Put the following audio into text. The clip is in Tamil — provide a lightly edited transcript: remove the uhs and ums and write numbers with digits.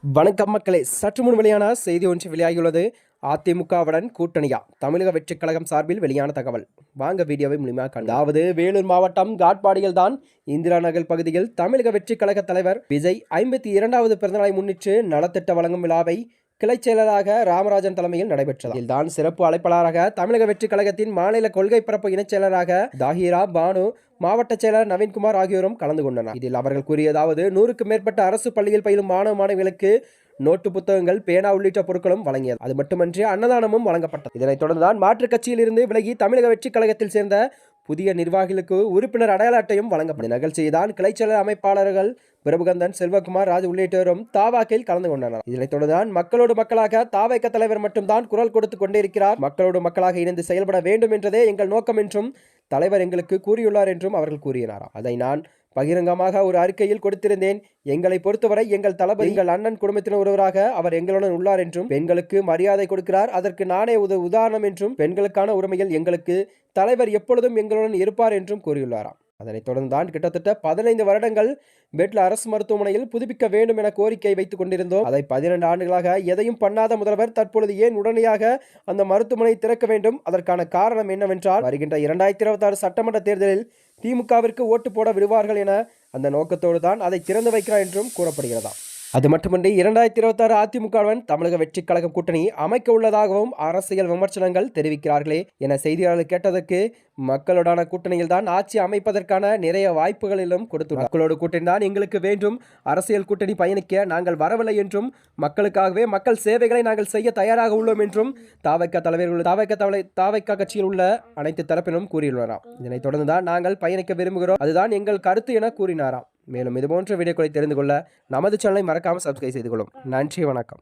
வணக்கம் மக்களே, சற்று முன் வெளியான செய்தி ஒன்று வெளியாகியுள்ளது. அதிமுகவுடன் கூட்டணியா? தமிழக வெற்றிக் கழகம் சார்பில் வெளியான தகவல். வாங்க வீடியோவை முழுமையாக காண்போம். அதாவது வேலூர் மாவட்டம் காட்பாடியில் தான் இந்திரா நகர் பகுதியில் தமிழக வெற்றிக் கழக தலைவர் விஜய் 52வது பிறந்தநாளை முன்னிட்டு நலத்திட்ட வழங்கும் விழாவை கிளைச் செயலராக ராமராஜன் தலைமையில் நடைபெற்றது. இதில்தான் சிறப்பு அழைப்பாளராக தமிழக வெற்றிக் கழகத்தின் மாநில கொள்கை பரப்பு இணைச் செயலராக தாஹிரா பானு, மாவட்ட செயலர் நவீன்குமார் ஆகியோரும் கலந்து கொண்டனர். இதில் அவர்கள் கூறியதாவது, 100க்கும் மேற்பட்ட அரசு பள்ளியில் பயிலும் மாணவ மாணவிகளுக்கு நோட்டு புத்தகங்கள், பேனா உள்ளிட்ட பொருட்களும் வழங்கியது. அது மட்டுமன்றி அன்னதானமும் வழங்கப்பட்டது. இதனைத் தொடர்ந்துதான் மாற்றுக் கட்சியில் இருந்து விலகி தமிழக வெற்றிக் கழகத்தில் சேர்ந்த புதிய நிர்வாகிகளுக்கு உறுப்பினர் அடையாள அட்டையும் வழங்கப்பட்ட நிகழ்ச்சிதான் கிளைச்செயலர் அமைப்பாளர்கள் பிரபுகந்தன், செல்வகுமார், ராஜ் உள்ளிட்டோரும் தாவாக்கில் கலந்து கொண்டனர். இதனைத் தொடர்ந்துதான் மக்களோடு மக்களாக தாவைக்க தலைவர் மட்டும்தான் குரல் கொடுத்து கொண்டிருக்கிறார். மக்களோடு மக்களாக இணைந்து செயல்பட வேண்டும் என்றதே எங்கள் நோக்கம் என்றும் தலைவர் எங்களுக்கு கூறியுள்ளார் என்றும் அவர்கள் கூறினார். அதை நான் பகிரங்கமாக ஒரு அறிக்கையில் கொடுத்திருந்தேன். எங்களை பொறுத்தவரை எங்கள் தளபதி எங்கள் அண்ணன் குடும்பத்தினர் ஒருவராக அவர் எங்களுடன் உள்ளார் என்றும் பெண்களுக்கு மரியாதை கொடுக்கிறார், அதற்கு நானே உதாரணம் என்றும் பெண்களுக்கான உரிமையில் எங்களுக்கு தலைவர் எப்பொழுதும் எங்களுடன் இருப்பார் என்றும் கூறியுள்ளாராம். அதனைத் தொடர்ந்துதான் கிட்டத்தட்ட 15 வருடங்கள் பெட்ல அரசு மருத்துவமனையில் புதுப்பிக்க வேண்டும் என கோரிக்கை வைத்துக் கொண்டிருந்தோம். அதை 12 ஆண்டுகளாக எதையும் பண்ணாத முதல்வர் தற்பொழுது ஏன் உடனடியாக அந்த மருத்துவமனை திறக்க வேண்டும்? அதற்கான காரணம் என்னவென்றால், வருகின்ற 2026 சட்டமன்ற தேர்தலில் திமுகவிற்கு ஓட்டு போட விடுவார்கள் என அந்த நோக்கத்தோடு தான் அதை திறந்து வைக்கிறார் என்றும் கூறப்படுகிறதா. அது மட்டுமின்றி 2026 அதிமுகவுடன் தமிழக வெற்றிக் கழகம் கூட்டணி அமைக்க உள்ளதாகவும் அரசியல் விமர்சனங்கள் தெரிவிக்கிறார்களே என செய்தியாளர்கள் கேட்டதற்கு, மக்களுடான கூட்டணியில் தான் ஆட்சி அமைப்பதற்கான நிறைய வாய்ப்புகளிலும் கொடுத்துள்ளார். மக்களோடு கூட்டணி தான் எங்களுக்கு வேண்டும், அரசியல் கூட்டணி பயணிக்க நாங்கள் வரவில்லை என்றும் மக்களுக்காகவே மக்கள் சேவைகளை நாங்கள் செய்ய தயாராக உள்ளோம் என்றும் தாவைக்க கட்சியில் உள்ள அனைத்து தரப்பிலும் கூறியுள்ளாராம். இதனைத் தொடர்ந்து தான் நாங்கள் பயணிக்க விரும்புகிறோம், அதுதான் எங்கள் கருத்து என கூறினாராம். மேலும் இதுபோன்ற வீடியோக்களை தெரிந்து கொள்ள நமது சேனலை மறக்காமல் சப்ஸ்கிரைப் செய்து கொள்ளும். நன்றி, வணக்கம்.